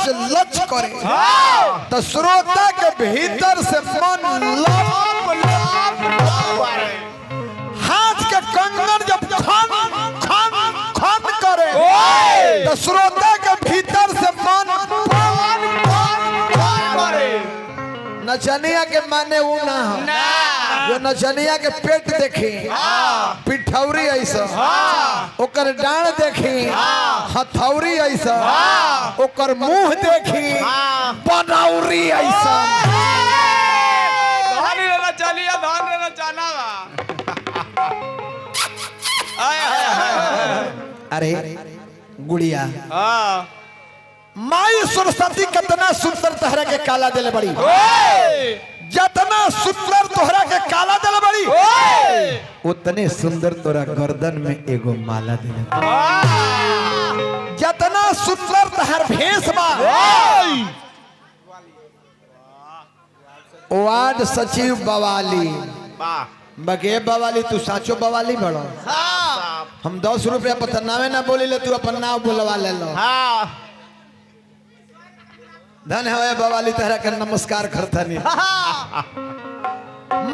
लच लच करे तो श्रोता के भीतर से मन लप लप हाथ के कंगन जब खन खन खन करे तो श्रोता के भीतर से मन नचनिया के माने वो ना हो जो नचनिया के पेट देखी पिठौरी ऐसा ओकर डांड देखी हथौरी ऐसा ओकर मुंह देखी बनौरी ऐसा अरे गुड़िया माई सरस्वती कितना सुंदर तोहरा के काला दिल बड़ी जितना सुंदर तोहरा के काला दिल बड़ी उतने सुंदर तोरा गर्दन में एगो माला दिल जितना सुंदर तोहर भेष बा वार्ड सचिव बवाली बगे बवाली तू साचो बवाली बड़ो हम 10 रुपया पतनावे ना बोली ले तू अपन नाम बोलवा ले लो धन है बवाली तहरा के नमस्कार करता नहीं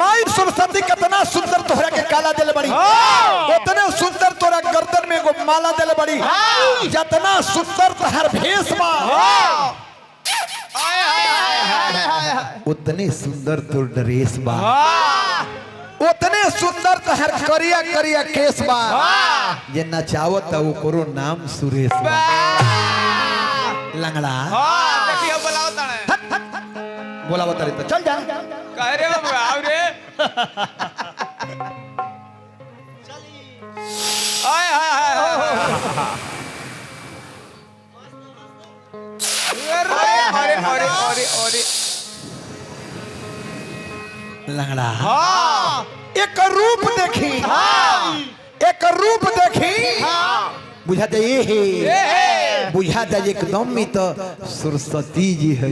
माई सरस्वती कितना सुंदर तोहरा के काला दिल बड़ी उतने सुंदर तोरा गर्दन में एगो माला दिल बड़ी जितना सुंदर तोहर भेष बा उतने सुंदर तोर ड्रेस बा उतने सुंदर तोहर करिया करिया केस बा जे नचावत ओकरो नाम सुरेश बा लंगड़ा बोला बता रहे तो चल जा कह रे बाबू आओ रे आय हाय हाय अरे अरे अरे लंगड़ा एक रूप देखी एक रूप देखी बुझा दे ये बुझा दे एकदम में तो सरस्वती जी है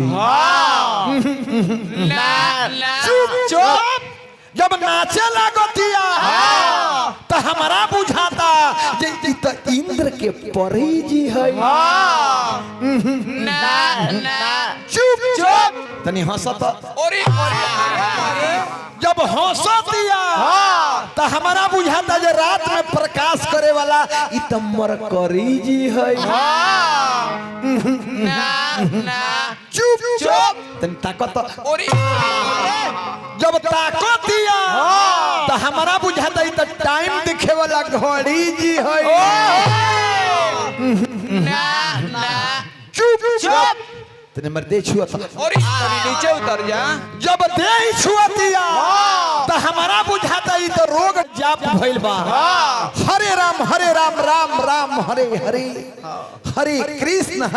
चुप चुप जब नाचे लागतिया तो हमारा बुझाता जे तो इंद्र के परी जी है चुप चुप तनी हंसत जब हंसतिया तो हमारा बुझाता जे रात में प्रकाश करे वाला इ तो मरकरी जी है चुप चुप तनी ताकत जब ताकतिया तो हमारा बुझाता इ तो टाइम दिखे वाला घड़ी जी है चुप चुप तने मर्दे छुआ और नीचे उतर जा जब दे छुआतिया तो हमारा बुझाता इ तो रोग जाप भइल बा हरे राम राम राम हरे हरे हरे कृष्ण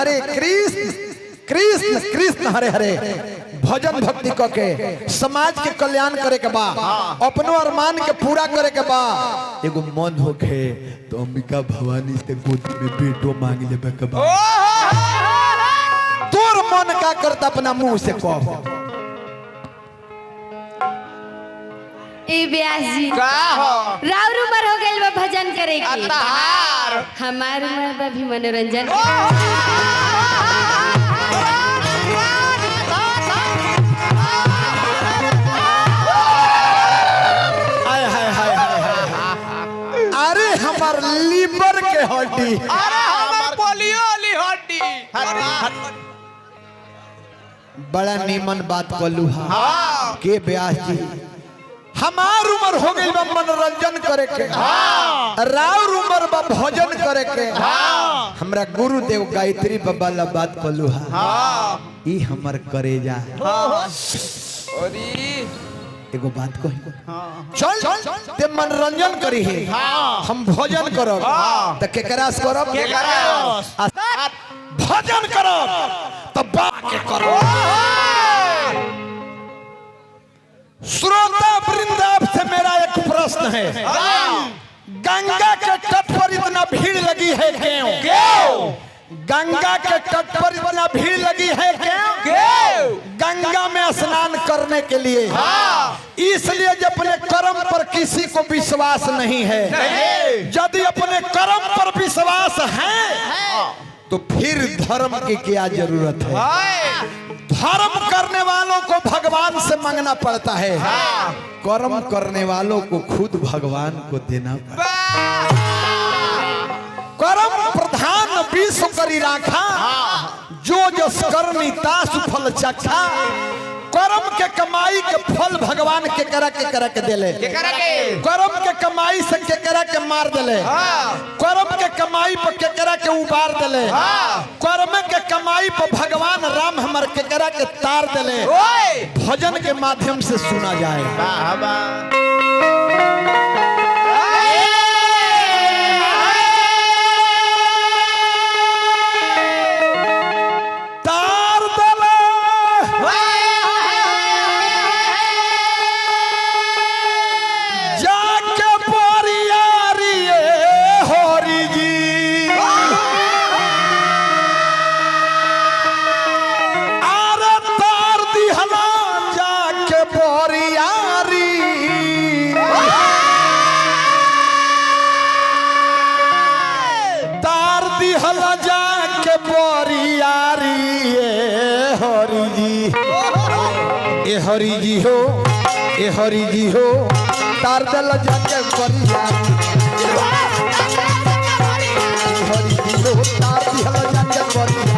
कृष्ण कृष्ण हरे हरे भजन भक्ति क के समाज के कल्याण करे के बा अपनो अरमान के पूरा करे के बा एगो मन होखे तो अंबिका भवानी से गोदी में बेटो मांग लेबे के बा तोर मन का करता अपना मुंह से कहो ए व्यास जी का हो राउर उमर हो गइल बा भजन करे के अतार हमार उमर बा भी मनोरंजन हाय हाय हाय अरे हमार लीवर के हड्डी अरे हमार पोलियो वाली हड्डी बड़ा नीमन बात बोलू के व्यास जी हमार उम्र हो गई बा मनोरंजन करे के राउर उम्र बा भजन करे के हमरा गुरुदेव गायत्री बाबा ला बात बोलू ई हमर करेजा अरे एगो बात कही चल ते मनोरंजन करी है हम भजन करब त केकरा से करब भजन करब त बाप के करब श्रोता वृंदावन से मेरा एक प्रश्न है गंगा के तट पर इतना भीड़ लगी है क्यों गंगा के तट पर इतना भीड़ लगी है क्यों गंगा में स्नान करने के लिए इसलिए जब अपने कर्म पर किसी को विश्वास नहीं है यदि अपने कर्म पर विश्वास है तो फिर धर्म की क्या जरूरत है? धर्म करने वालों को भगवान से मांगना पड़ता है, कर्म करने वालों को खुद भगवान को देना पड़ता है। कर्म प्रधान विश्व करी राखा, जो जस करनी तासु फल चखा। कर्म के कमाई के फल भगवान के करा के देले। कर्म के कमाई से के करा के मार देले। कर्म के कमाई पर के करा के उबार देले। कर्म के कमाई पर भगवान राम हमर के करा के तार देले। भजन के माध्यम से सुना जाए। हरि जी हो, ए हरि जी हो, तार दल जाके बरिया। हरि जी हो, तार दल जाके बरिया।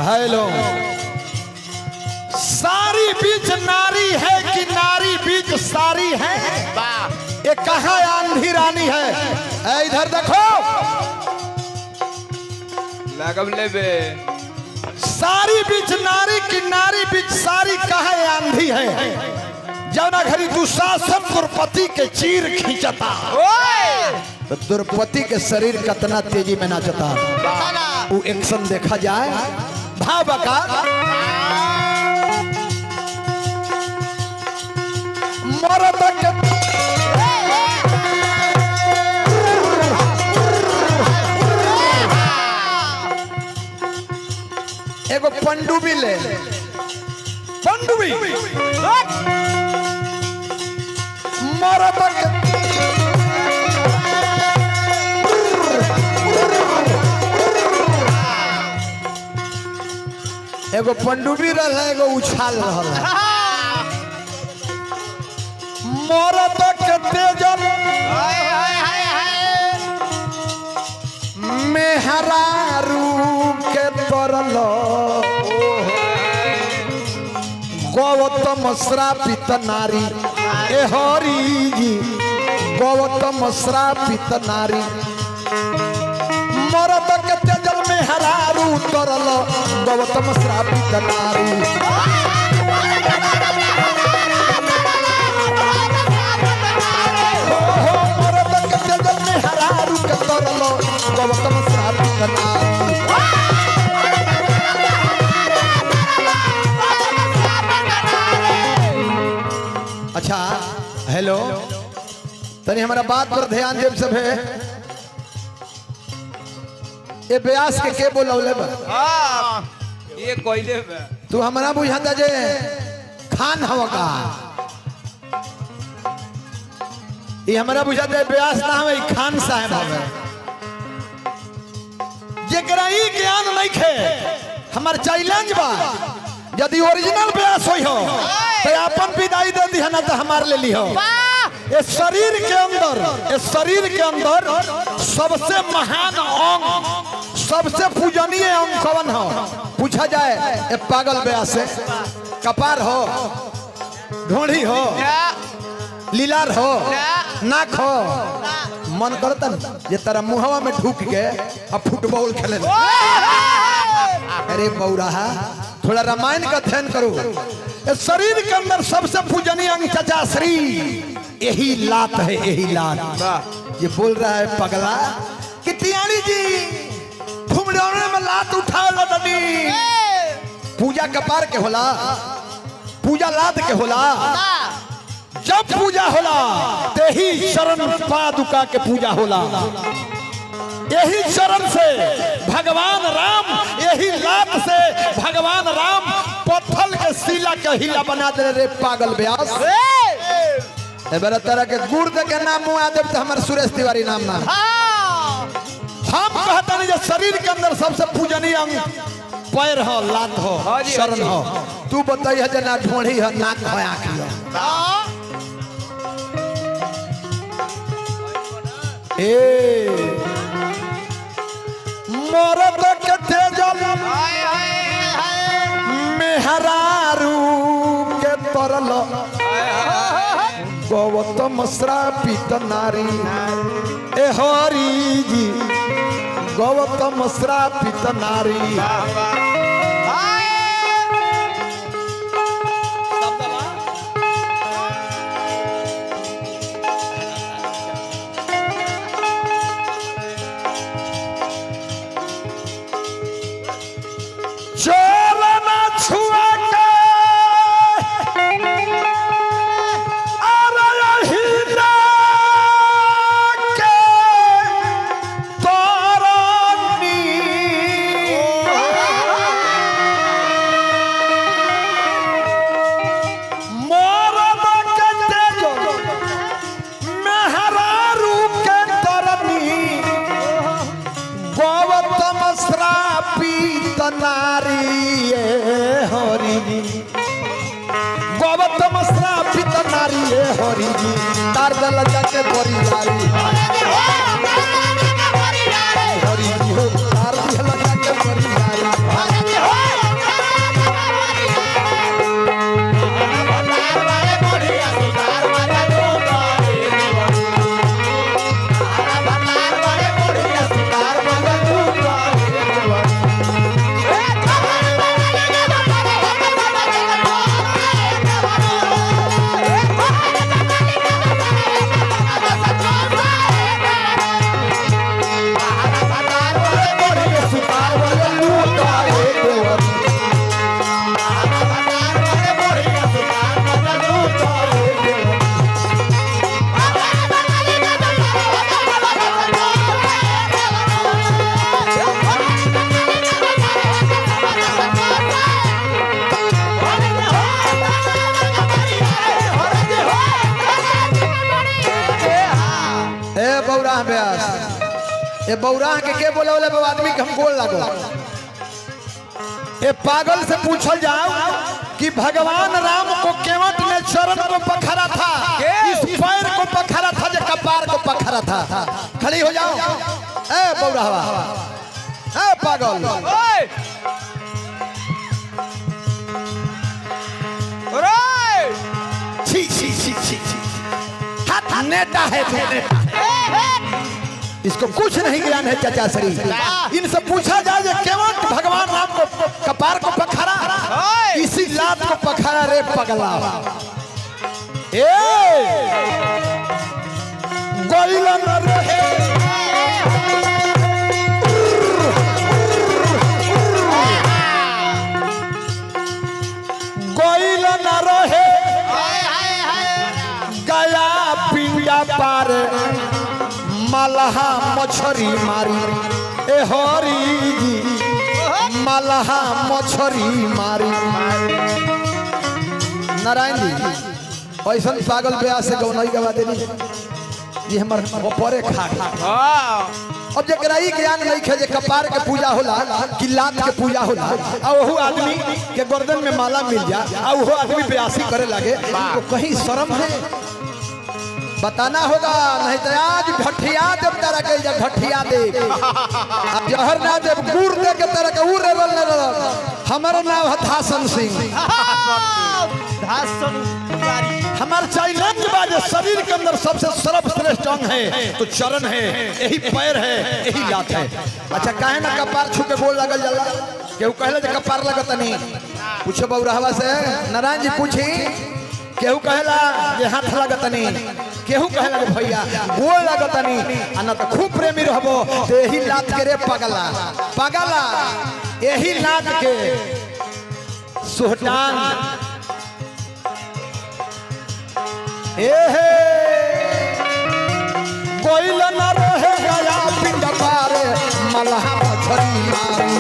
हेलो, सारी बीच नारी है कि नारी बीच सारी है? ये कहाँ आंधी रानी है? इधर देखो, सारी बीच नारी की नारी बीच सारी कहाँ आंधी है? जौना घड़ी दुशासन द्रौपदी के चीर खींचता, तो द्रौपदी के शरीर कितना तेजी में नाचता। वो एक्शन देखा जाए। भाव का मरद एगो पंडुबी ले, पंडुबी मरद एगो पंडुबी रहा, एगो उछाल रहा। मरद के तेजल मेहरारू के तरल, गौतम श्रापित नारी। ए हरि जी, गौतम श्रापित नारी। मरद के तेजल मेहरारू तरल, गौतम श्रापित नारी। मरद के तेजल मेहरारू के तरल, गौतम श्रापित नारी। अच्छा, हेलो, तनी हमारा बात पर ध्यान देव सब है। ये ब्यास के बोलौले बा? ये कोइले बा। तू हमरा बुझाता जे खान हवा का? ये हमरा बुझाता है ब्यास ना हवे, खान साहब हवे। जेकरा ई ज्ञान नहीं खे, हमार चैलेंज बा, यदि ओरिजिनल ब्यास होई हो तो अपन विदाई दे दी, ना तो हमार ले ली हो। इस शरीर के अंदर सबसे महान अंग, सबसे पूजनीय अंग कौन हो? पूछा जाए ए पागल बया से, कपार हो, ढोड़ी हो, लीलार हो, नाक हो, मन करता ये तेरा मुहवा में ढूक के अब फुटबॉल खेले। अरे बौराहा थोड़ा रामायण का अध्ययन करो। इस शरीर के अंदर सबसे पूजनीय अंग चाचा श्री यही लात है, यही लात। ये बोल रहा है पगला कि तियानी जी फुमड़ौने में लात उठा लदनी। पूजा कपार के होला, पूजा लात के होला। जब पूजा होला तेही शरण पादुका के पूजा होला। यही शरण से भगवान राम, यही लात से भगवान राम पत्थर के शिला के हिला बना दे रे पागल व्यास। एबार तरह के गुड़ दे के नाम मुआ देव तो हमारे सुरेश तिवारी नाम ना। हम कहता नहीं शरीर के अंदर सबसे पूजनीय अंग पैर हो, लात हो, शरण हो। तू बताइए जना ढोड़ी हो, नाक हो, आँख हो। मरद के तेजल मेहरारू के तरल गौतम श्रापित नारी। ए हरि जी गौतम श्रापित नारी। चोरना छुआ के अरहिना के तरनी। मरद के तेजल मेहरारू के तरनी गौतम श्रापित नारी। हरि जी गौतम श्रापित नारी हरि जी तार दल जाके बड़ी नारी। हरि जी हो तार दल जाके बड़ी नारी। ये बौरा के बोले बोले आदमी के हम गोल लागो। ये पागल से पूछल जाओ कि भगवान राम को केवट ने चरण को पखारा था, इस पैर को पखारा था, जो कपार को पखारा था। खड़ी हो जाओ ए बौरा हवा, ए पागल। छी छी छी छी हाथ नेता है, इसको कुछ नहीं ज्ञान है चाचा श्री। इनसे पूछा जाए जो केवट भगवान राम को कपार को पखारा, इसी लात को पखारा रे पगला। गोइलन रहे गोइलन रहे गया पिंडा पार मलहा मछरी मारी। ए हरि जी मलहा मछरी मारी। नारायण जी ऐसा पागल ब्याह से गौनई गवा देनी ये हमारे परे खा। अब जरा ई ज्ञान नहीं खे कपार के पूजा होला कि लात के पूजा होला, और वह आदमी के गर्दन में माला मिल जा और वह आदमी ब्यासी करे लगे तो कहीं शर्म है। बताना होगा, नहीं तो आज घटिया देव तरह के घटिया दे जहर ना देव गुड़ दे के तरह के उड़ हमारा नाम है धासन सिंह। हमारे चैलेंज बाजे शरीर के अंदर सबसे सर्वश्रेष्ठ अंग है तो चरण है, यही पैर है, यही लात है। अच्छा काहे ना कपार छू के गोल लगल जाला, केहू कहले जे कपार लगत नहीं, पूछो बौराहवा से नारायण जी पूछी, केहू कहला जे हाथ लगत नहीं, केहू कहला जे भैया गोल लगत नहीं, ना तो खूब प्रेमी रहबो तो यही लात के रे पगला पगला, यही लात के सोहटान कोइल न रहे गया पिंड पारे मलहा मछरी मारी।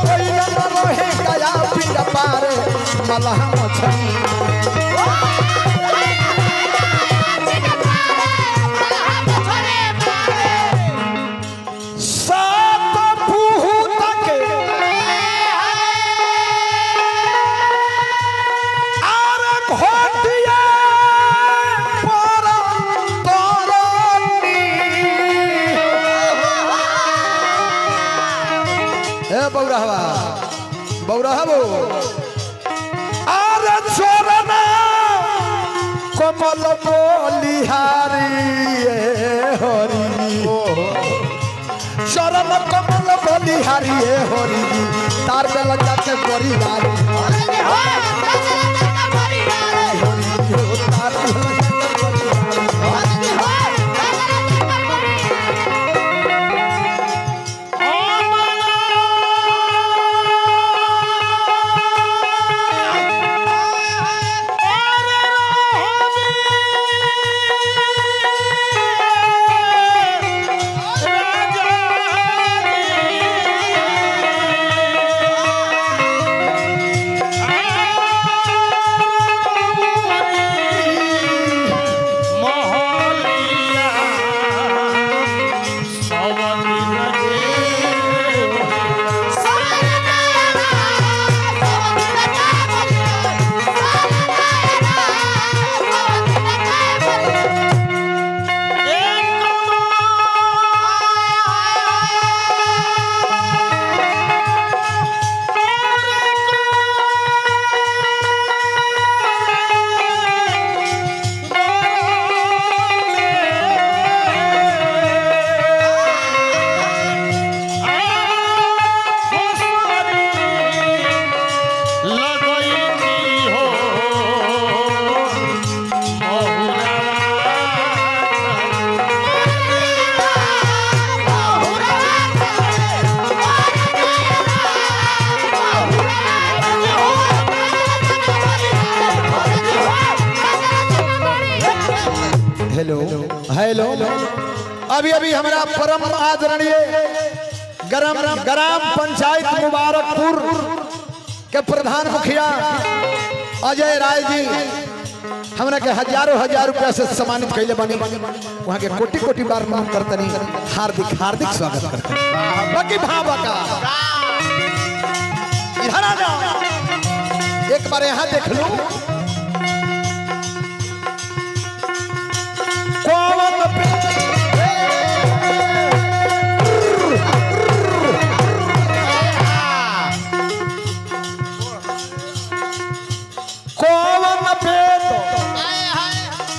कोइल न रहे गया पिंड पारे मलहा मछरी बौराहबो अरे चोरना कमल बोलिहारी हरि चरण कमल बोलिहारी हरि तार बेल जाके परिवार हेलो हेलो अभी अभी हमारा परम आदरणीय ग्राम पंचायत मुबारकपुर के प्रधान मुखिया अजय राय जी हमरा के हजारों हजार रुपया से सम्मानित कैले बनी, वहाँ के कोटि कोटि बार मान करतनी, हार्दिक हार्दिक स्वागत करतनी। बाकी भावा का इधर आ जाओ, एक बार यहाँ देख लो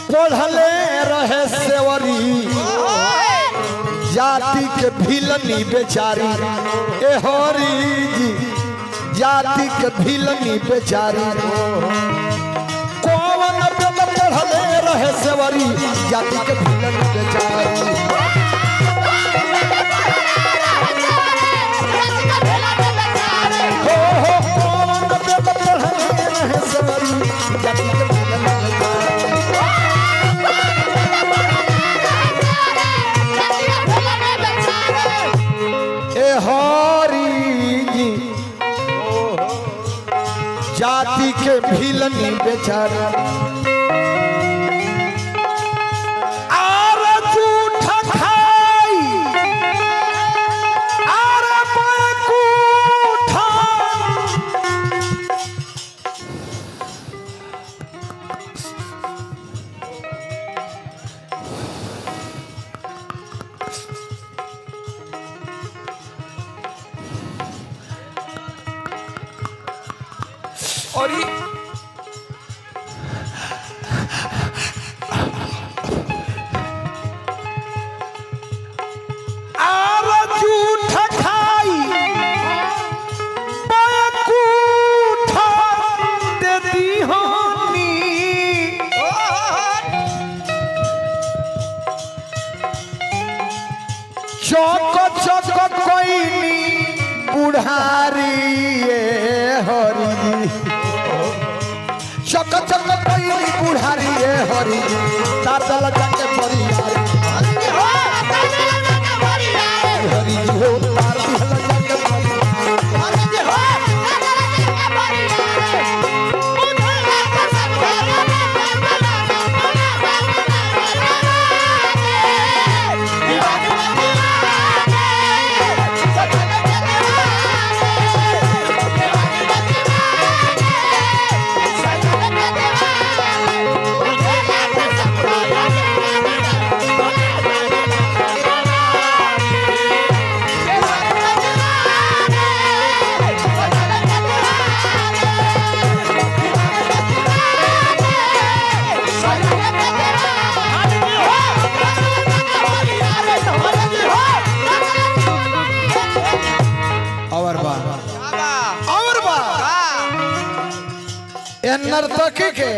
पढ़ले रहे सेवरी जाति के भिलनी बेचारी, ए हरी जी जाति के भिलनी बेचारी, कौन पढ़ले रहे सेवरी जाति के भिलनी बेचारी। जाति के भिलनी बेचारा आर झूठा खाई आर बैकुठा और ये चौक चौक कोई बुढ़ारी हरी चौक चौक कोई बुढ़ारी हरी तार दल जाके बड़ी हरी हो तार दल जाके नर्तकी के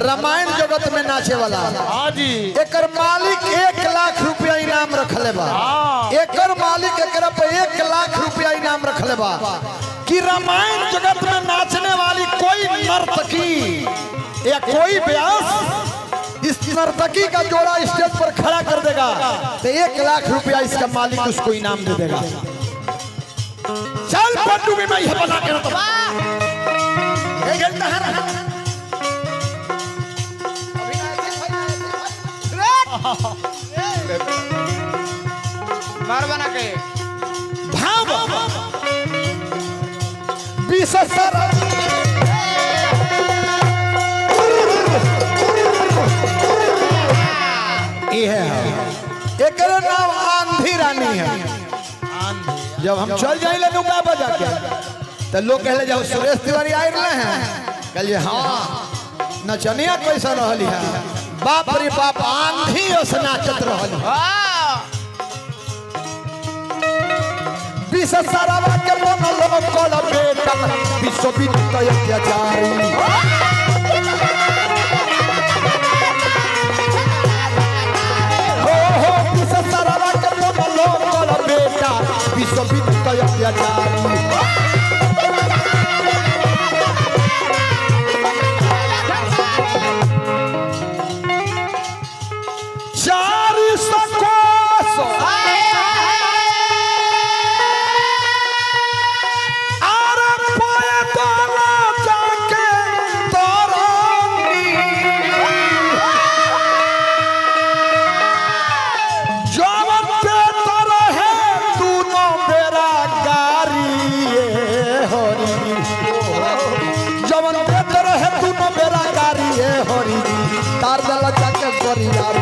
रामायण जगत में नाचे वाला एकर मालिक 1 लाख रुपया इनाम रखले बा। एकर मालिक एकरा पे 1 लाख रुपया इनाम रखले बा कि रामायण जगत में नाचने वाली कोई नर्तकी या कोई व्यास इस नर्तकी का जोड़ा स्टेज पर खड़ा कर देगा तो 1 लाख रुपया इसका मालिक उसको इनाम दे देगा। चल पट्टू में मैं यह बना के मार बना के भाव विशेषर एक नाम आंधी रानी है। जब हम चल जाए नुका बजा के तो लोग कहले जाओ सुरेश तिवारी आए रहे हैं कहलिए हाँ नचनिया कैसा रहली है बाप रे बाप आंधी ओस नाचत रहली विशेषरवा के मनोलोक कोल बेटा विश्वविद्यालय अत्याचारी हो विशेषरवा के मनोलोक कोल बेटा विश्वविद्यालय अत्याचारी तार दल जाके बरियार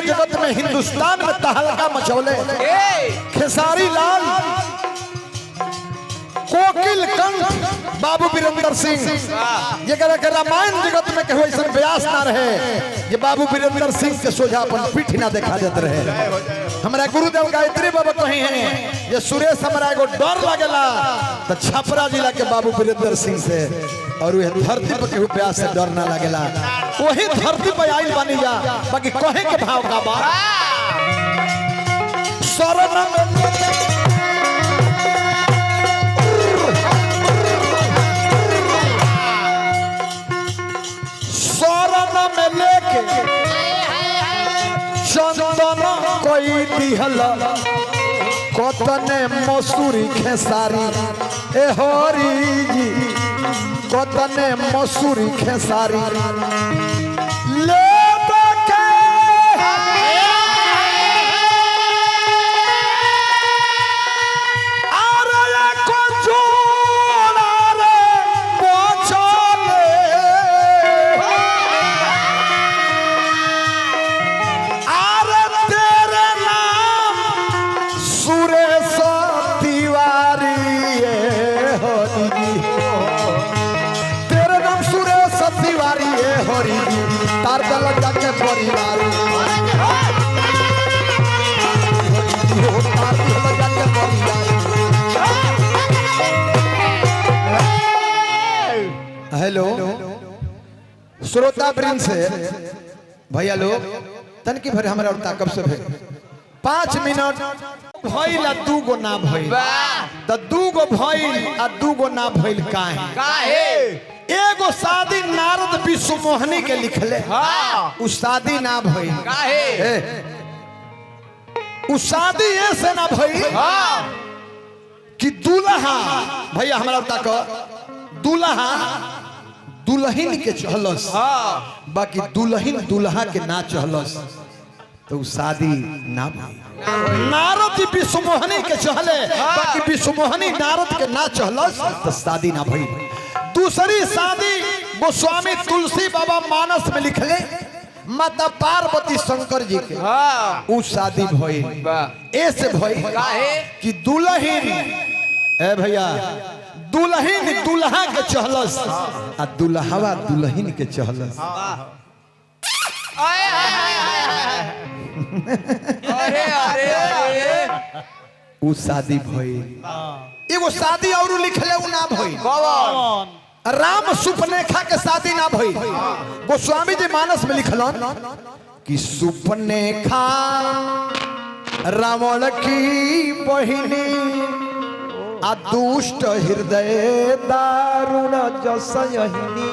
जगत में हिंदुस्तान में तहलका मचौले खेसारी लाल कोकिल कंठ बाबू वीरेंद्र सिंह ये के रामायण जगत में कहो ऐसा व्यास ना रहे ये बाबू वीरेंद्र सिंह के सोझा अपन पीठ ना देखा देते रहे। हमारा गुरुदेव गायत्री बाबा कहे हैं ये सुरेश हमारा एगो डर लगेला तो छपरा जिला के बाबू वीरेंद्र सिंह से और वह धरती पर केहू प्यास से डर ना लगेला वही धरती पर आइल बनी जा बाकी कहे के भाव का बात शरण में दिहल कतने मसूरी खेसारी ए हरी जी कतने मसूरी खेसारी ले के आरे को जोड़ा रे पहुंचले आरे तेरे नाम सुरेश तिवारी हरी तेरे नाम सुरेश तिवारी हरी तार दल जाके परिवार तार दल जाके परिवार हेलो श्रोता वृंद से भैया लोग तन की भरे हमारा और ताकब से भेल 5 मिनट भइल आ 2 गो ना भइल त 2 गो भइल आ 2 गो ना भइल काहे एगो शादी नारद विश्व मोहनी के लिखले हाँ उ शादी ना भइल काहे उ शादी ऐसे ना भइल हाँ कि दूल्हा भैया हमारा ताक दूल्हा दुल्हन के चहलस हाँ बाकी दुल्हन दूल्हा के ना चहलस तो शादी ना भइल नारद विश्व मोहनी के चहले बाकी विश्व मोहनी नारद के ना चहलस तो शादी ना भइल दूसरी शादी गोस्वामी तुलसी बाबा मानस में लिखले माता पार्वती शंकर जी के हाँ उ शादी भइल ऐसे भइल काहे कि दुल्हन ए भैया दुल्हन दूल्हा के चहलस आ दुल्हावा दुल्हन के चहलस अरे अरे अरे उ शादी भइल एगो शादी और लिखले उ ना भइल कौन राम सुपनेखा के शादी ना भइल गोस्वामी जी मानस में लिखलन कि सुपनेखा रावण की बहिनी आ दुष्ट हृदय दारुण जसयहिनी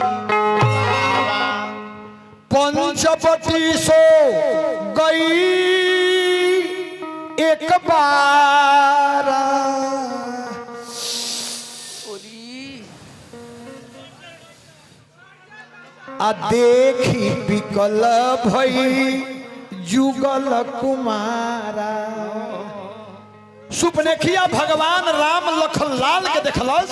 पंचवटी सो गई एक बार आ देखी बिकल भई जुगल कुमारा सुपनेखिया भगवान राम लखन लाल के देखलस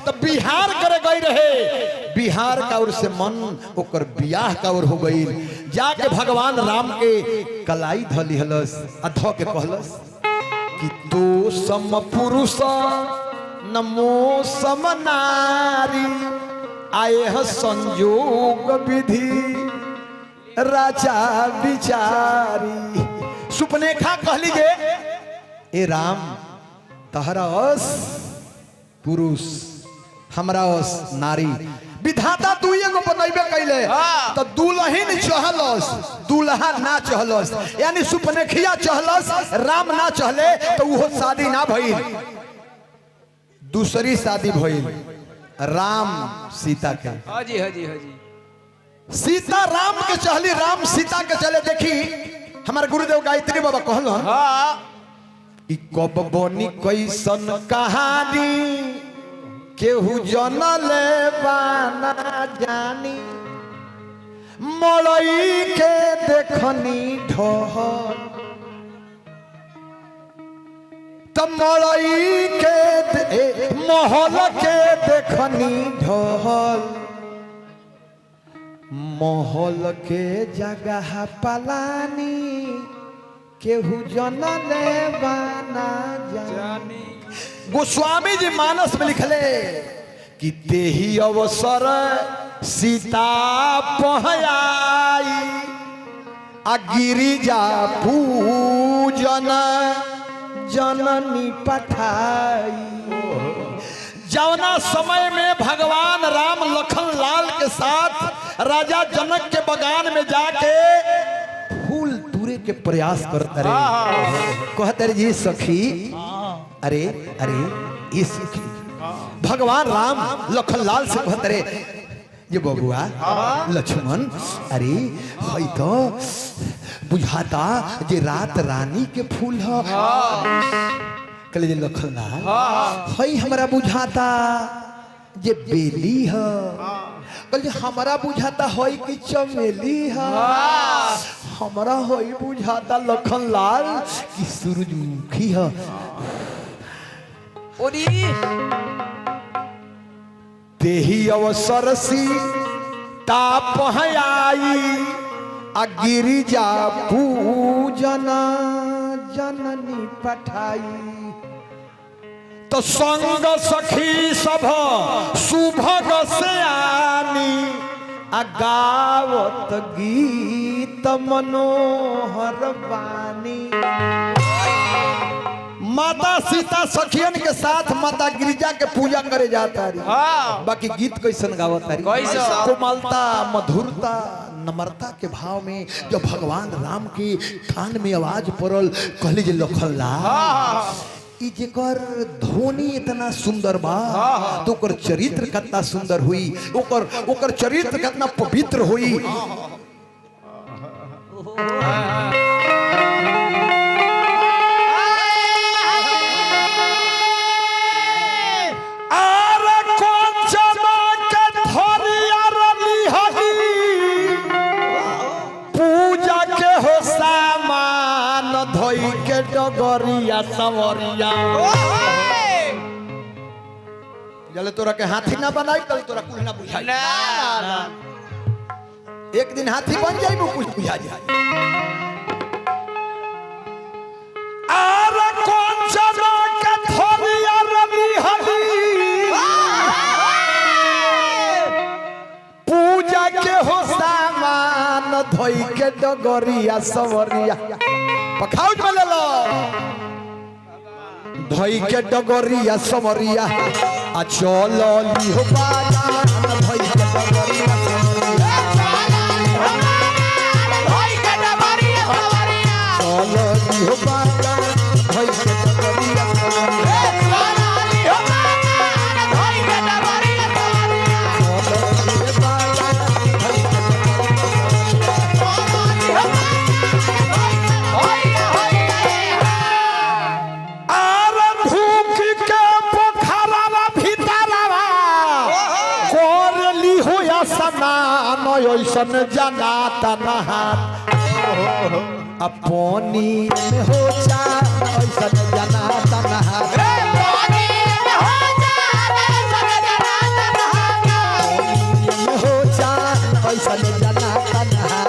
तो बिहार करे गई रहे बिहार का ओर से मन ओकर बियाह का ओर हो गई जाके भगवान राम के कलाई धली हलस अध के कहलस कि तो सम पुरुष नमो सम नारी आए ह संयोग विधि राजा विचारी सुपनेखा कहली जे ए राम तहरा अस पुरुष हमरा अस नारी विधाता तू एगो बनैबे कैले तो दुल्हन चहलस दूल्हा ना चहलस यानी सुपनेखिया चहलस राम ना चहले तो वो शादी ना भइल दूसरी शादी भइल राम सीता के हाजी हाजी हाजी सीता राम के चहली राम सीता के चले देखी हमारे गुरुदेव गायत्री बाबा कहलन हाँ कि कब बनी कैसन कहानी केहू जनले बाना जानी मड़ई के देखनी ढहल तब मड़ई के महल के देखनी ढहल महल के जगह पलानी केहू जनले बाना जानी गोस्वामी जी मानस में लिखले कि तेही अवसर सीता पहयाई आ गिरिजा पूजन जननी पठाई जवना समय में भगवान राम लखन लाल के साथ राजा जनक के बगान में जाके फूल तूरे के प्रयास करते रहे कहते रहे जी सखी अरे अरे ये सखी भगवान राम लखन लाल से कहते रहे ये बबुआ लक्ष्मण अरे हई तो बुझाता जे रात रानी के फूल ह कले जे लखनलाल हई हमरा बुझाता जे बेली ह कल हमारा बुझाता हई कि चमेली ह हमारा हई बुझाता लखनलाल कि सूरजमुखी ह ओरी तेही अवसर सी ताप आई आ गिरिजा पूजना जननी पठाई तो संग सखी सभ सुभग से आनी आ गावत गीत मनोहर बानी माता सीता सखियन के साथ माता गिरिजा के पूजा करे जाता रही बाकी गीत कैसन गावत रही कोमलता मधुरता नम्रता के भाव में जब भगवान राम के कान में आवाज पड़ल कहले जे लखनलाल ई जेकर ध्वनि इतना सुंदर बा तो ओकर चरित्र कितना सुंदर हुई ओकर चरित्र कितना पवित्र हुई डगरिया सवरिया जले तोरा के हाथी ना बनाई तले तोरा कुछ ना बुझाई ना एक दिन हाथी बन जाई वो कुछ बुझा जाए आरे कौन जना के थोरिया रवि हली पूजा के हो सामान धोई के डगरिया सवरिया पखाउज में ले लो धोई के डगरिया समरिया आ चलो लिहो बाजान धोई के डगरिया चलो लिहो बाजान धोई के डगरिया सन जाना तनहा अपनी में हो जा सन जाना तनहा हो जा सन जाना तनहा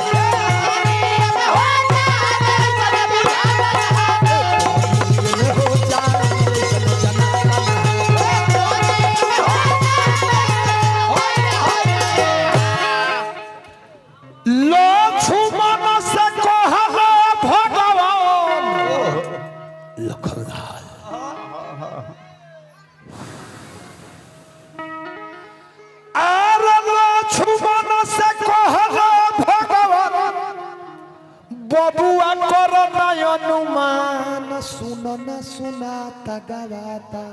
बबुआ कर अनुमान सुन न सुनाता गवाता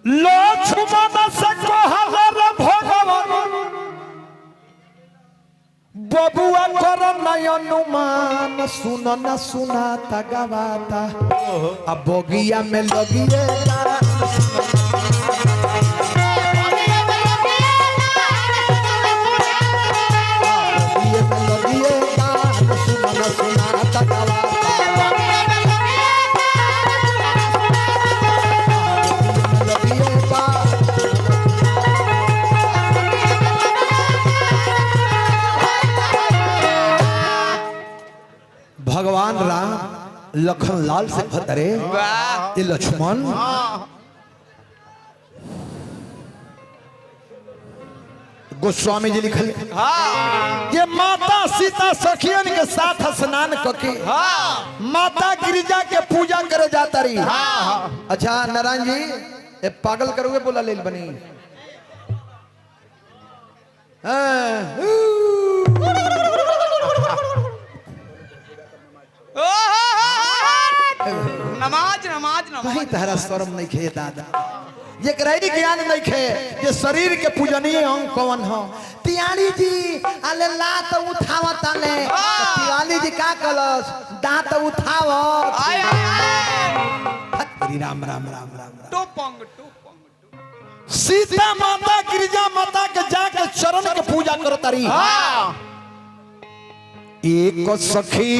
लक्ष्मण से कहल भगवान बबुआ कर अनुमान सुन न सुनाता गवाता अब बगिया में लगिए भगवान राम लखनलाल से खतरे ये लक्ष्मण गोस्वामी जी लिखल ये माता सीता सखियन के साथ स्नान करके माता गिरिजा के पूजा करे जाता रही। अच्छा नारायण जी ये पागल करोगे बोला ले बनी नमाज नमाज कहीं तहरा शर्म नहीं खे दादा ये करई ज्ञान नहीं खे ये शरीर के पूजनीय अंग कौन हो तियाली जी अले लात उठावत अले तियाली जी का कलस दांत उठावत आय हरि राम राम राम राम टोपंग सीता माता गिरिजा माता के जाके चरण के पूजा करो तारी एक सखी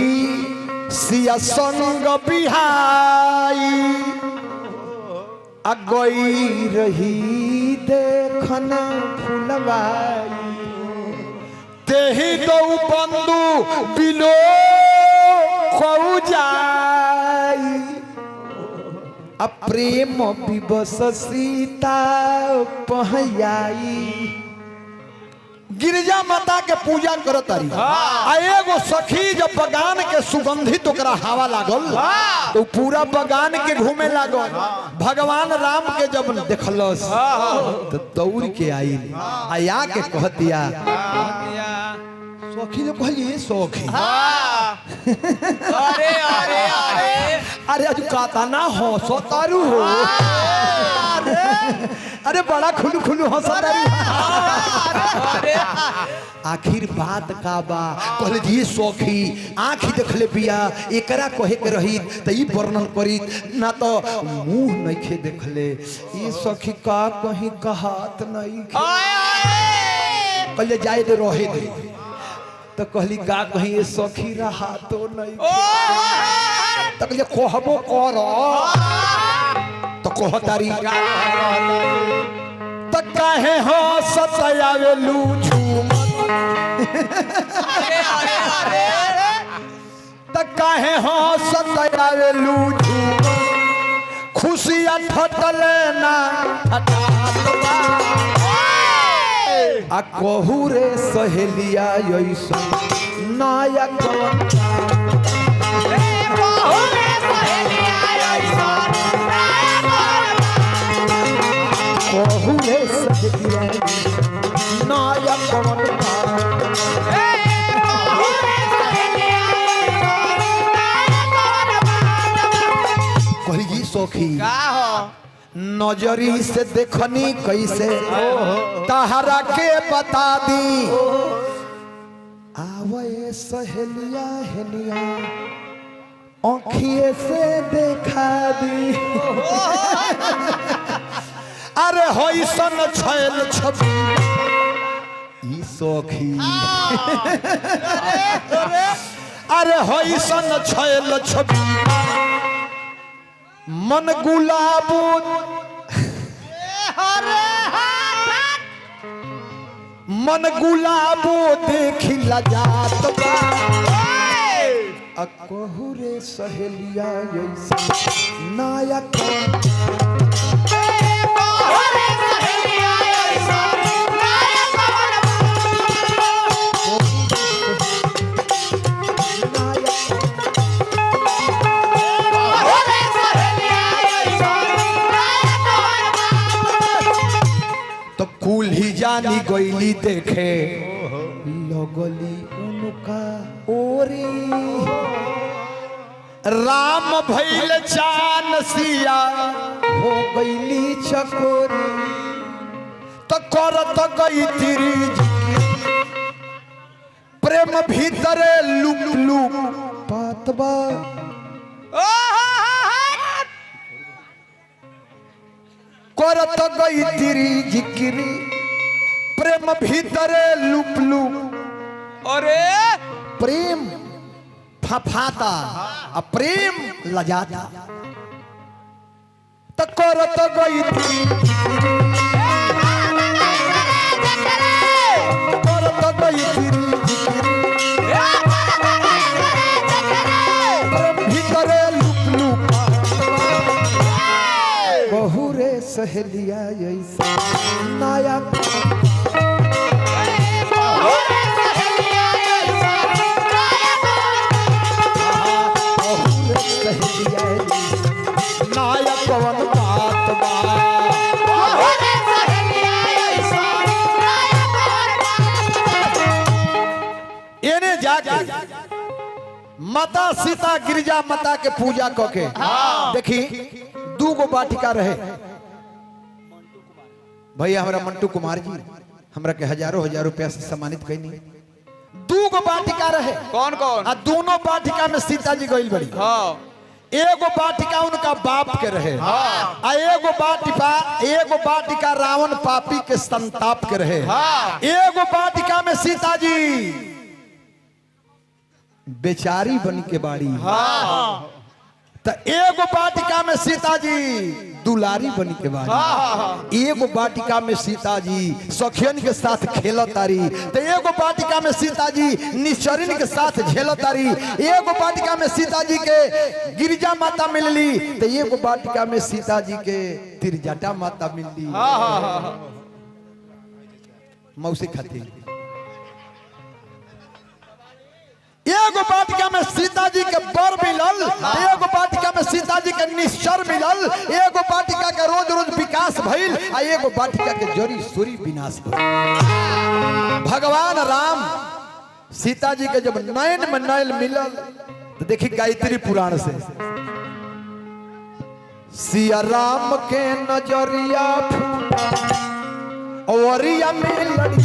सिया संग बिहाई अगोई रही देखना फुलवाई तेही दो बंधु बिलो खौ जाई अप्रेम विवश सीता पहयाई गिरिजा माता के पूजा करो तारी आ एगो सखी जब बगान के सुगंधित ओकरा हवा लागल तो पूरा बगान के घूमे लागल भगवान राम के जब देखलस तो दौड़ के आई आया के कहतिया सखी लोग कहलिए सखी अरे अरे अरे अरे आज काता ना हो सोतारू हो अरे बड़ा खुलू खुलू हो आखिर बात का बा कहले जी सखी आँखी देखले बिया एकरा कहे के रही त ई वर्णन करी ना तो मुंह नहीं खे देखले ई सखी का कहीं कहात नहीं कहले जाए दे रहे दे तो कहली का कहीं ये सखी रहा तो नहीं तक ये कहबो कर तो कहतारी तो काहे हो सतावे लूझू अरे अरे अरे तो काहे हो सतावे लूझू खुशियां फटले ना फटात बा आ कहू रे सहेलिया ऐसा नायक कहू रे सहेलिया नायक कहली सखी का हो नजरी से देखनी कैसे तहरा के बता दी आवे सहेलिया हेलिया आँखिए से देखा दी अरे होइसन छैल छवि ई सखी अरे होइसन छैल छवि मन गुलाबो मन गुलाबो देखी लजात बा आ कहू रे सहेलिया ऐसा नायक तो कुल ही जानी गईली देखे लगली उनका ओरी राम भइल चान सिया हो गईली चकोरी तो करत गई तिरी प्रेम भीतरे लुक लुक पातबा करत गई तिरी जिक्री प्रेम भीतरे लुक लुक अरे प्रेम फफाता आ प्रेम लजाता तो करत गई तिरी करत गई तिरी प्रेम भीतरे लुक लुक कहू रे सहेलिया ऐसा नायक नायक कवन बात बा एने जाके माता सीता गिरिजा माता के पूजा करके देखी दू गो बाटिका रहे। भैया हमारा मंटू कुमार जी हमरा के हजारों हजार रुपया से सम्मानित कैनी। दू गो बाटिका रहे। कौन कौन? आ दोनों बाटिका में सीता जी गई बड़ी। हाँ एगो बाटिका उनका बाप के रहे। हाँ। आ एगो बाटिका रावण पापी के संताप के रहे। हाँ। एगो बाटिका में सीता जी बेचारी बन के बाड़ी। हाँ तो एगो बाटिका में सीता जी दुलारी बन के बाड़ी। एगो बाटिका में सीता जी सखियन के साथ खेलत तारी। तो एगो बाटिका में सीता जी निश्चरिन के साथ झेलत तारी। एगो बाटिका में सीता जी के गिरिजा माता मिलली। तो एगो बाटिका में सीता जी के तिरजाटा माता मिलली। मौसी खाती। एगो बाटिका में सीता जी के बर मिलल। एगो बाटिका में सीता जी के निश्चर मिलल। एगो बाटिका के रोज रोज विकास भइल। आ एगो बाटिका के जड़ी सूरी विनाश भइल। भगवान राम सीता जी के जब नयन में नयन मिलल तो देखी गायत्री पुराण से सिया राम के नजरिया औरिया में लड़ी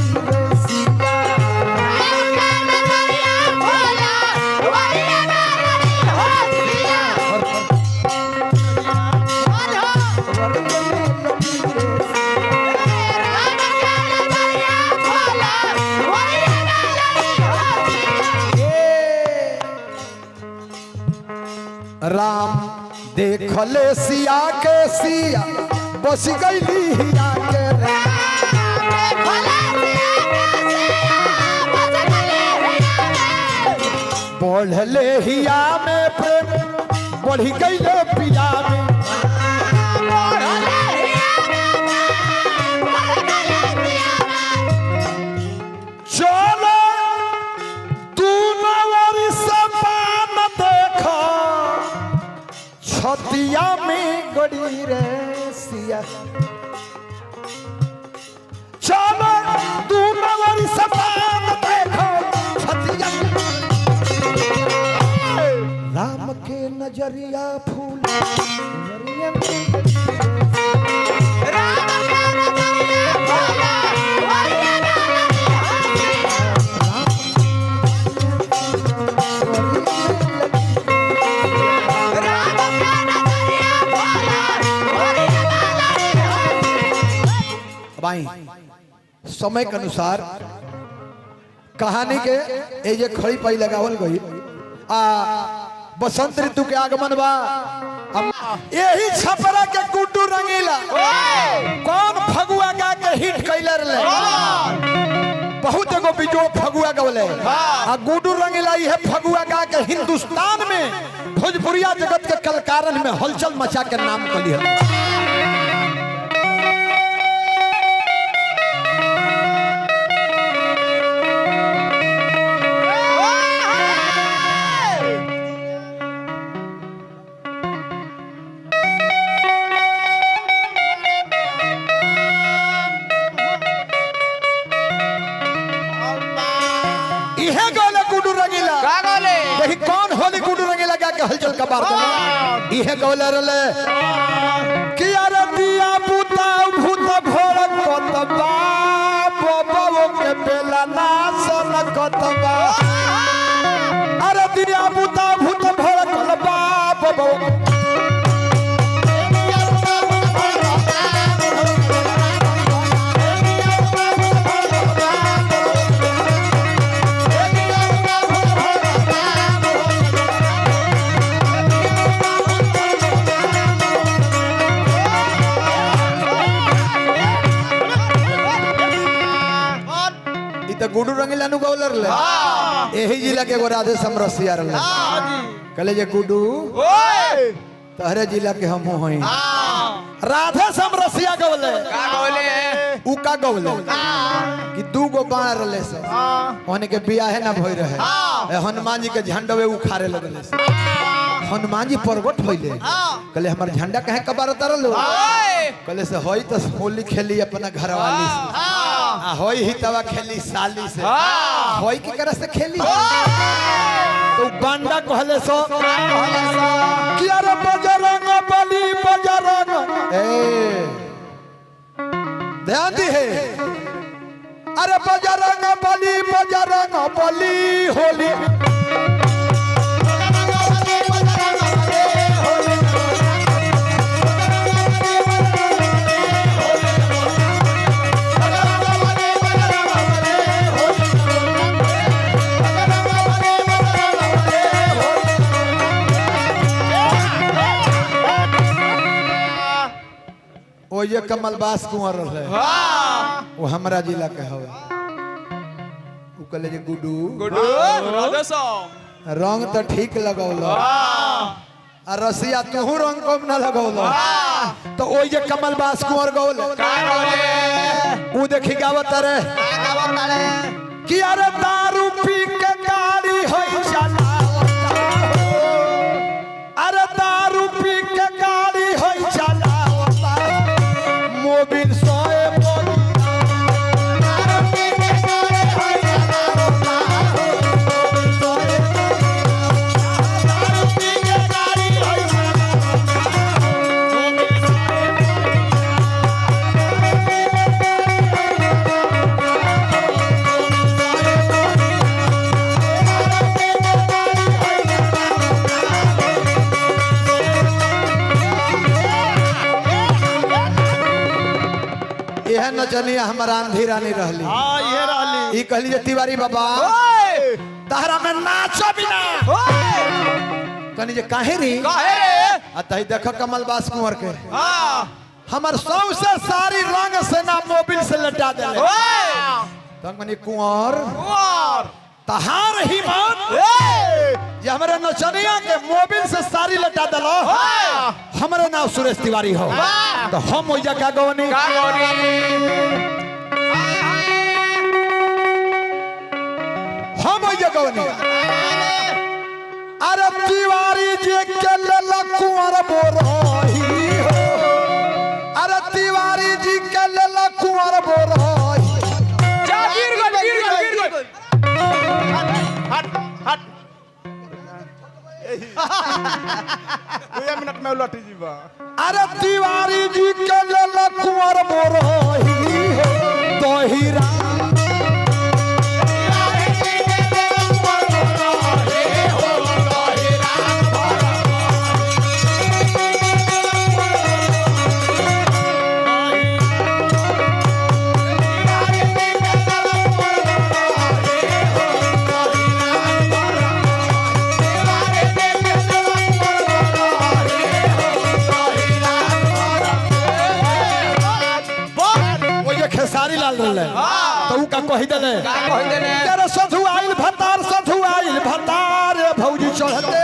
सिया राम देखले सिया के सिया बस गईली हिया के। बढ़ले हिया में प्रेम बढ़ी गईले पिया में। चलो तू नवरी समान देखो छतिया में गड़ी रे सिया। चलो तू नवरी समान देखो छतिया राम के नजरिया फूल नजरिया भाई समय के अनुसार कहानी के ए जे खड़ी पाई लगावल गई। बसंत ऋतु के आगमन बा। यही छपरा के गुड्डू रंगीला कौन फगुआ गा के हिट कैले रहे। बहुत एगो बिजो फगुआ गवले। आ गुड्डू रंगीला ये फगुआ गा के हिंदुस्तान में भोजपुरिया जगत के कलकारन में हलचल मचा के नाम कली। कौन होली गुडू रंगीला गा के हलचल का बात इहे गौले रले कि अरे दिया पुता भूत भोर कतबा बबो के बेला ना सन कतबा। अरे दिया पुता भूत भोर कतबा बबो गुडू रंगीला नु गौलर ले। यही जिला के एगो राधे समरसिया रले। कहले जे गुडू तहरे जिला के हम होई। राधे समरसिया गौले का गौले उ का गौले कि दू गो बाण रले से ओने के बियाह ना भई रहे। हनुमान जी के झंडवे उखारे लगले से हनुमान जी प्रगट होइले। कहले हमर झंडा काहे कबार तरलो। कहले से होई त होली खेली अपना घरवाली से। होई ही तवा खेली साली से। होई की करस से खेली तो बांडा कहले सो कि अरे बजरंग बली बजरंग ध्यान दी है अरे बजरंग बली होली वो ये कमलबास कुंवर है वो हमरा जिला के हवे उ कहले जे गुडू राधे सॉन्ग रंग तो ठीक लगौलो आ रसिया तू रंग कम ना लगौलो तो ओ ये कमलबास कुंवर गौल उ देखी गावत रे कि अरे दारू पी के गाड़ी होई चलावता अरे दारू पी के गाड़ी होई चलावता मोबिल सोए बोली यह नचनिया हमारा आंधी रानी रहली ये रहली ई कहली जे तिवारी बाबा तहरा में नाचो बिना कनी जे काहे री काहे रे अतई देख कमलबास कुंवर के हमर सबसे सारी रंग से ना मोबिल से लटा देले तंग मनी कुंवर तहार हिम्मत ये हमारे नचनिया के मोबिल से सारी लटा देलो हमारे नाम सुरेश तिवारी हो तो हम ओइ जगह गवनी हम ओइ जगह गवनी अरे तिवारी जी के लला कुंवर बोरही हो अरे तिवारी जी के लला कुंवर बोरही गिर गल हट 2 मिनट में लौट जीवा अरे तिवारी जी के लला कुंवर बोरही हो तो हीरा खेसारी लाल रहले तो उ का कहि देले तेरे सधु आइल भतार भौजी चढ़ते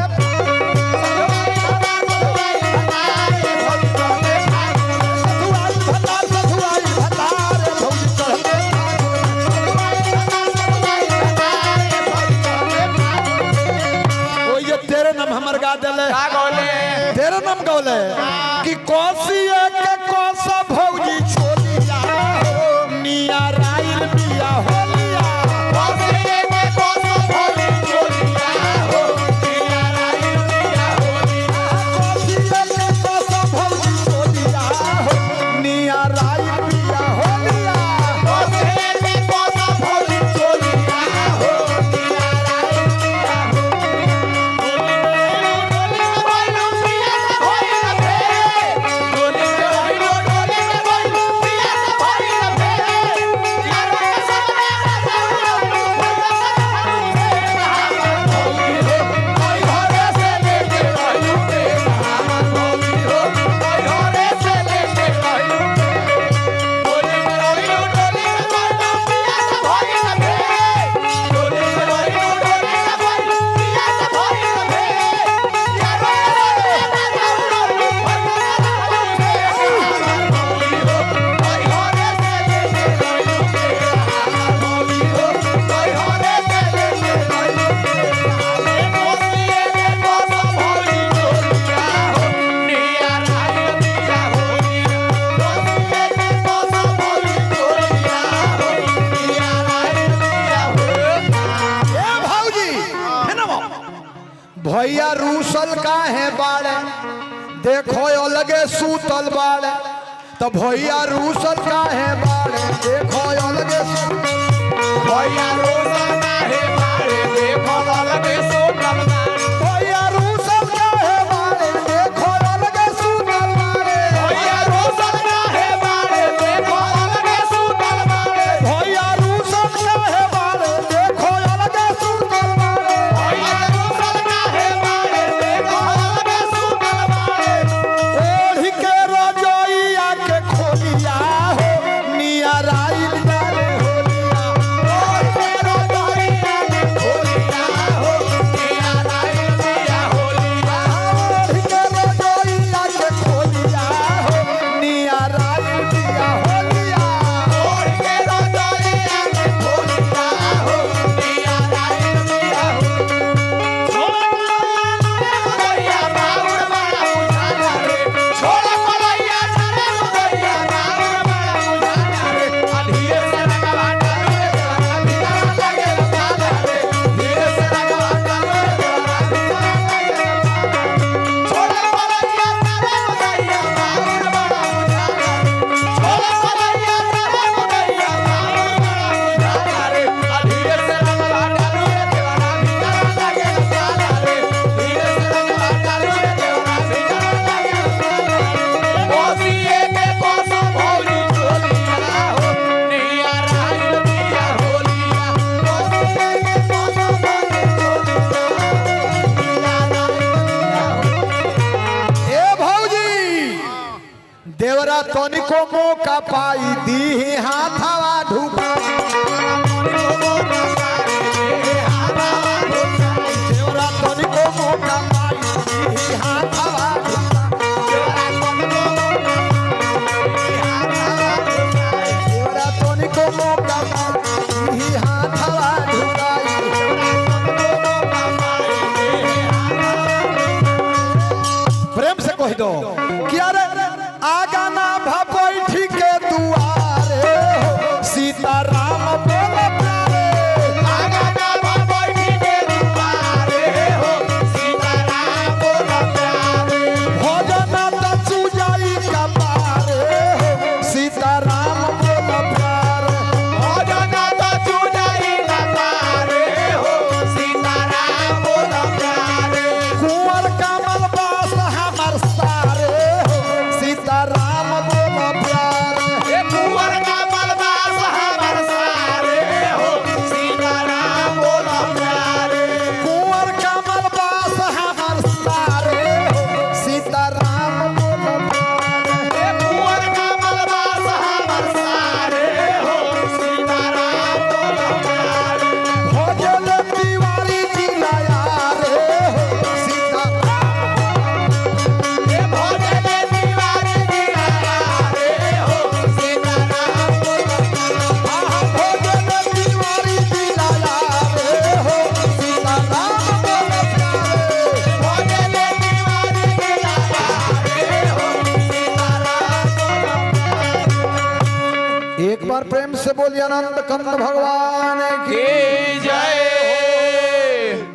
ओ ये तेरे नाम हमर गा देले तेरे नाम गौले कि कोसिए के कोसा भौजी छोलिया निया राइल बिया होलिया कोसिए के कोसा भौजी छोलिया हो निया राइल बिया होलिया कोसिए के कोसा भौजी छोलिया हो निया राइल बिया होलिया कोसिए के कोसा भौजी छोलिया हो निया राइल बिया भैया रूसल का है बाड़े देखो अलगे सूतल बाड़े तो भैया रूसल काहे बाड़े देखो अलगे भैया रोशन काहे बारे देखो अलगे सोतल बारे भैया रूसल काहे बाड़े देखो अलगे सूतल बाड़े भैया रोशन काहे बारे देखो अलगे सोतल बारे भैया रूसल काहे बाड़े देखो अलगे सूतल बाड़े भैया रोशन काहे बारे देखो अलगे सोतल बारे ओढ़ी के रजोइया के खोलिया हो नियराइल जाले होलिया और तेरो दरिया में खोलिया हो तेरा राई दिया होलिया ओढ़ी के रजोइया के खोलिया हो नियराइल दिया होलिया और तेरो दरिया में खोलिया हो तेरा राई दिया भैया बाउर बड़ा बुझाना रे छोड़ कलैया चले भैया बाउर बड़ा बुझाना रे धीरे से लगवा डालो रे देवरा भीतर लगे पाला रे धीरे से लगवा डालो रे देवरा भीतर लगे छोड़ कलैया चले भैया बाउर बड़ा बुझाना रे छोड़ कलैया चले भैया बाउर बड़ा बुझाना रे धीरे से लगवा डालो रे देवरा भीतर लगे पाला रे धीरे से लगवा डालो रे देवरा भीतर लगे पाला रे ओसिए के कोसो भौली चोलिया हो निया राइल दिया होलिया ओसिए के कोसो भौली चोलिया निया राइल दिया ए भौजी देवरा तनिको मौका पाई दी हाथवा ढुका देवरा तनिको मौका पाई दी हाथवा ढुका देवरा तनिको मौका पाई दी हाथवा ढुकाई प्रेम से कह दो कि अरे आगा ना भपैठी के दुआरे हो सीताराम बोल प्यारे आगा ना बैठी के दुआरे हो सीताराम बोल प्यारे भोजन त चुजाई कपारे हो सीताराम बोल प्यारे भोजना तो चुनाई ना पारे हो सीताराम बोल प्यारे कुंवर कमल बास हमर सारे हो सीताराम बोल प्यारे ए कुंवर का बलवास हमर सारे हो सीताराम बोल प्यारे कुंवर कमल बास हमर सारे हो सीताराम बोल प्यारे ए कुंवर का बलवास हमर सारे हो सीताराम बोल प्यारे भोजन तिवारी जी नया रे हो सीताराम ए भोजने दीवारी दिया रे हो सीताराम बोल आहा भोजन तिवारी जी नया रे हो सीताराम बोल प्यारे भोजने दीवारी दिया रे हो सीताराम बोल एक बार प्रेम से बोलिए आनंद कंद भगवान की प्यारे